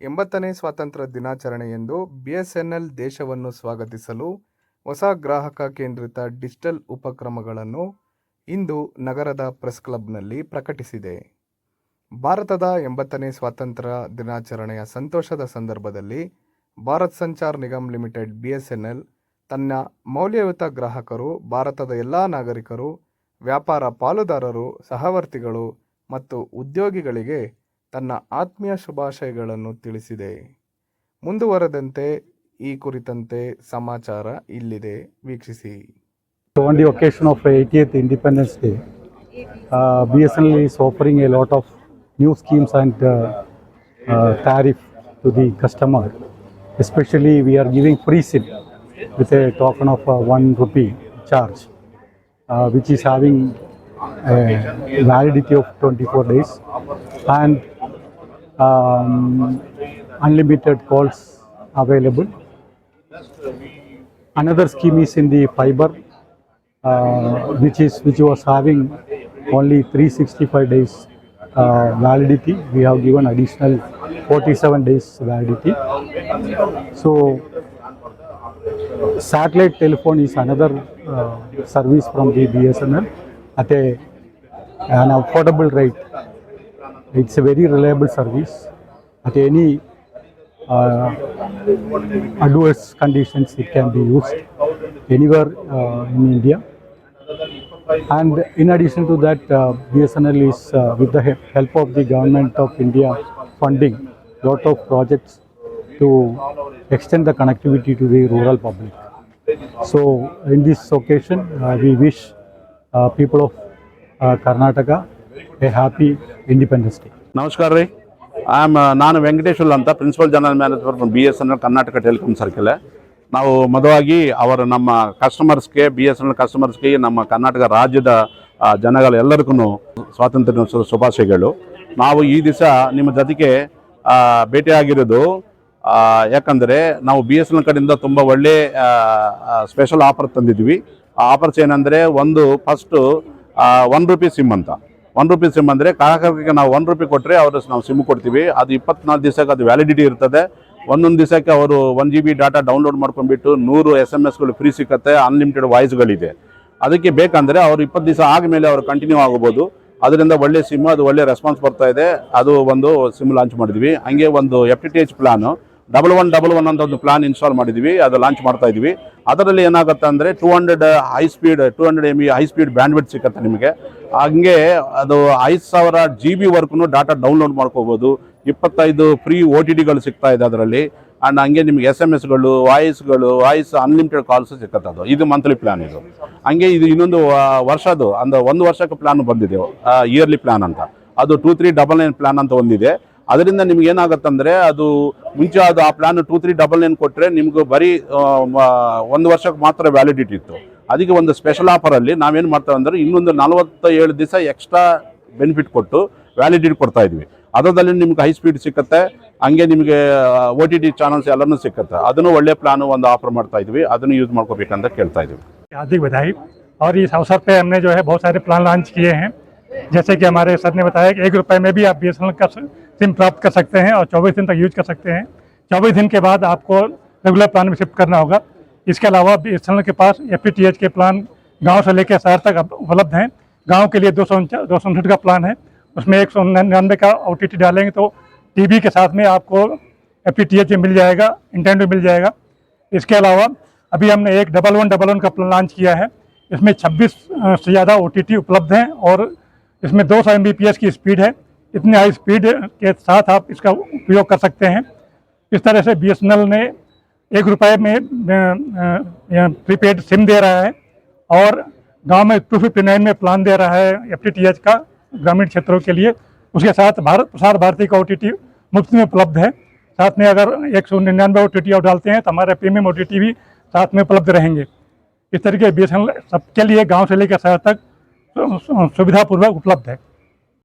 ಎಂಬತ್ತನೇ ಸ್ವಾತಂತ್ರ್ಯ ದಿನಾಚರಣೆಯಂದು ಬಿಎಸ್ಎನ್ಎಲ್ ದೇಶವನ್ನು ಸ್ವಾಗತಿಸಲು ಹೊಸ ಗ್ರಾಹಕ ಕೇಂದ್ರಿತ ಡಿಜಿಟಲ್ ಉಪಕ್ರಮಗಳನ್ನು ಇಂದು ನಗರದ ಪ್ರೆಸ್ ಕ್ಲಬ್ನಲ್ಲಿ ಪ್ರಕಟಿಸಿದೆ. ಭಾರತದ 80ನೇ ಸ್ವಾತಂತ್ರ್ಯ ದಿನಾಚರಣೆಯ ಸಂತೋಷದ ಸಂದರ್ಭದಲ್ಲಿ ಭಾರತ್ ಸಂಚಾರ್ ನಿಗಮ್ ಲಿಮಿಟೆಡ್ ಬಿಎಸ್ಎನ್ಎಲ್ ತನ್ನ ಮೌಲ್ಯಯುತ ಗ್ರಾಹಕರು, ಭಾರತದ ಎಲ್ಲ ನಾಗರಿಕರು, ವ್ಯಾಪಾರ ಪಾಲುದಾರರು, ಸಹವರ್ತಿಗಳು ಮತ್ತು ಉದ್ಯೋಗಿಗಳಿಗೆ ತನ್ನ ಆತ್ಮೀಯ ಶುಭಾಶಯಗಳನ್ನು ತಿಳಿಸಿದೆ. ಮುಂದುವರೆದಂತೆ ಈ ಕುರಿತಂತೆ ಸಮಾಚಾರ ಇಲ್ಲಿದೆ, ವೀಕ್ಷಿಸಿ. On the occasion of 80th Independence Day, BSNL is offering a lot of new schemes and tariff to the customer. Especially we are giving free SIM with a token of 1 rupee charge, which is having a validity of 24 days and unlimited calls available. Another scheme is in the fiber, which was having only 365 days validity. We have given additional 47 days validity. So satellite telephone is another service from the BSNL at an affordable rate. It's a very reliable service at any adverse conditions. It can be used anywhere in India. And in addition to that, BSNL is with the help of the government of India funding lot of projects to extend the connectivity to the rural public. So in this occasion, we wish people of Karnataka a happy Independence Day. ನಮಸ್ಕಾರ ರೀ. ನಾನು ವೆಂಕಟೇಶ್ವರ ಅಂತ principal general manager from BSNL Karnataka telecom circle. ನಾವು ಮೊದಲಾಗಿ ನಮ್ಮ ಕಸ್ಟಮರ್ಸ್ಗೆ, BSNL ಕಸ್ಟಮರ್ಸ್ಗೆ, ನಮ್ಮ ಕರ್ನಾಟಕ ರಾಜ್ಯದ ಜನಗಳೆಲ್ಲರಿಗೂ ಸ್ವಾತಂತ್ರ್ಯ ದಿನೋತ್ಸವದ ಶುಭಾಶಯಗಳು. ನಾವು ಈ ದಿವಸ ನಿಮ್ಮ ಜೊತೆಗೆ ಭೇಟಿಯಾಗಿರೋದು ಯಾಕಂದರೆ ನಾವು BSNL ಕಡೆಯಿಂದ ತುಂಬ ಒಳ್ಳೆ ಸ್ಪೆಷಲ್ ಆಫರ್ ತಂದಿದ್ವಿ. ಆ ಆಫರ್ಸ್ ಏನಂದರೆ, ಒಂದು ಫಸ್ಟು 1 ರೂಪಿ ಸಿಮ್ ಅಂತ. 1 ರೂಪಿ ಸಿಮ್ ಅಂದರೆ ಗ್ರಾಹಕರಿಗೆ ನಾವು 1 ರೂಪಿ ಕೊಟ್ಟರೆ ನಾವು ಸಿಮ್ ಕೊಡ್ತೀವಿ. ಅದು 24 ದಿವಸಕ್ಕೆ ಅದು ವ್ಯಾಲಿಡಿಟಿ ಇರ್ತದೆ. ಒಂದೊಂದು ದಿವಸಕ್ಕೆ ಅವರು 1 GB ಡಾಟಾ ಡೌನ್ಲೋಡ್ ಮಾಡ್ಕೊಂಡ್ಬಿಟ್ಟು 100 SMS ಗಳು ಫ್ರೀ ಸಿಕ್ಕತ್ತೆ. ಅನ್ಲಿಮಿಟೆಡ್ ವಾಯ್ಸ್ಗಳಿದೆ. ಅದಕ್ಕೆ ಬೇಕಂದರೆ ಅವರು 20 ದಿವಸ ಆದಮೇಲೆ ಅವರು ಕಂಟಿನ್ಯೂ ಆಗ್ಬೋದು. ಅದರಿಂದ ಒಳ್ಳೆ ಸಿಮ್, ಅದು ಒಳ್ಳೆ ರೆಸ್ಪಾನ್ಸ್ ಬರ್ತಾ ಇದೆ. ಅದು ಒಂದು ಸಿಮ್ ಲಾಂಚ್ ಮಾಡಿದ್ವಿ. ಹಂಗೆ ಒಂದು FTTH ಪ್ಲಾನು 1111 ಅಂತ ಒಂದು ಪ್ಲಾನ್ ಇನ್ಸ್ಟಾಲ್ ಮಾಡಿದ್ವಿ, ಅದು ಲಾಂಚ್ ಮಾಡ್ತಾ ಇದ್ವಿ. ಅದರಲ್ಲಿ ಏನಾಗುತ್ತೆ ಅಂದರೆ 200 MB ಹೈ ಸ್ಪೀಡ್ ಬ್ಯಾಂಡ್ವಿಡ್ತ್ ಸಿಕ್ಕತ್ತೆ ನಿಮಗೆ. ಹಂಗೆ ಅದು 5000 GB ವರ್ಗೂ ಡಾಟಾ ಡೌನ್ಲೋಡ್ ಮಾಡ್ಕೋಬೋದು. 25 ಫ್ರೀ OTTಗಳು ಸಿಗ್ತಾ ಇದೆ ಅದರಲ್ಲಿ. ಆ್ಯಂಡ್ ಹಂಗೆ ನಿಮಗೆ SMSಗಳು, ವಾಯ್ಸ್ ಅನ್ಲಿಮಿಟೆಡ್ ಕಾಲ್ಸ್ ಸಿಕ್ಕತ್ತೆ. ಇದು ಮಂತ್ಲಿ ಪ್ಲಾನ್. ಇದು ಹಂಗೆ ಇದು ಇನ್ನೊಂದು ವರ್ಷದ್ದು ಅಂದರೆ 1 ವರ್ಷಕ್ಕೆ ಪ್ಲಾನ್ ಬಂದಿದೆ, ಇಯರ್ಲಿ ಪ್ಲಾನ್ ಅಂತ. ಅದು 2399 ಪ್ಲಾನ್ ಅಂತ ಒಂದಿದೆ. ಅದರಿಂದ ನಿಮ್ಗೆ ಏನಾಗುತ್ತೆ ಅಂದರೆ, ಅದು ಮುಂಚೆ ಅದು ಆ ಪ್ಲಾನ್ 2399 ಕೊಟ್ಟರೆ ನಿಮ್ಗೆ ಬರೀ 1 ವರ್ಷಕ್ಕೆ ಮಾತ್ರ ವ್ಯಾಲಿಡಿಟಿ ಇತ್ತು. ಅದಕ್ಕೆ ಒಂದು ಸ್ಪೆಷಲ್ ಆಫರಲ್ಲಿ ನಾವೇನು ಮಾಡ್ತೇವೆ ಅಂದರೆ, ಇನ್ನೊಂದು 47 ದಿವಸ ಎಕ್ಸ್ಟ್ರಾ ಬೆನಿಫಿಟ್ ಕೊಟ್ಟು ವ್ಯಾಲಿಡಿಟಿ ಕೊಡ್ತಾ ಇದ್ವಿ. ಅದರಲ್ಲಿ ನಿಮ್ಗೆ ಹೈ ಸ್ಪೀಡ್ ಸಿಕ್ಕತ್ತೆ. ಹಂಗೆ ನಿಮಗೆ OTT ಚಾನಲ್ಸ್ ಎಲ್ಲನೂ ಸಿಕ್ಕತ್ತೆ. ಅದನ್ನು ಒಳ್ಳೆ ಪ್ಲಾನು ಒಂದು ಆಫರ್ ಮಾಡ್ತಾ ಇದ್ವಿ. ಅದನ್ನು ಯೂಸ್ ಮಾಡ್ಕೋಬೇಕಂತ ಕೇಳ್ತಾ ಇದ್ವಿ. हार्दिक बधाई। और इस अवसर पे हमने जो है बहुत सारे प्लान लॉन्च किए हैं। जैसे कि हमारे सर ने बताया कि 1 रुपये में भी आप BSNL का सिम प्राप्त कर सकते हैं और 24 दिन तक यूज कर सकते हैं। 24 दिन के बाद आपको रेगुलर प्लान में शिफ्ट करना होगा। इसके अलावा BSNL के पास FTTH के प्लान गांव से लेकर शहर तक उपलब्ध हैं। गांव के लिए 259 का प्लान है, उसमें 199 का OTT डालेंगे तो TV के साथ में आपको FTTH मिल जाएगा, इंटरनेट भी मिल जाएगा। इसके अलावा अभी हमने एक 1111 का प्लान लॉन्च किया है। इसमें 26 से ज़्यादा OTT उपलब्ध हैं और इसमें 200 Mbps की स्पीड है। इतनी हाई स्पीड के साथ आप इसका उपयोग कर सकते हैं। इस तरह से BSNL ने 1 रुपये में प्रीपेड सिम दे रहा है और गांव में 259 में प्लान दे रहा है FTTH का ग्रामीण क्षेत्रों के लिए। उसके साथ प्रसार भारती का OTT मुफ्त में उपलब्ध है। साथ में अगर 199 OTT आप डालते हैं तो हमारे प्रीमियम OTT भी साथ में उपलब्ध रहेंगे। इस तरीके BSNL सबके लिए गांव से लेकर शहर तक सुविधापूर्वक उपलब्ध है।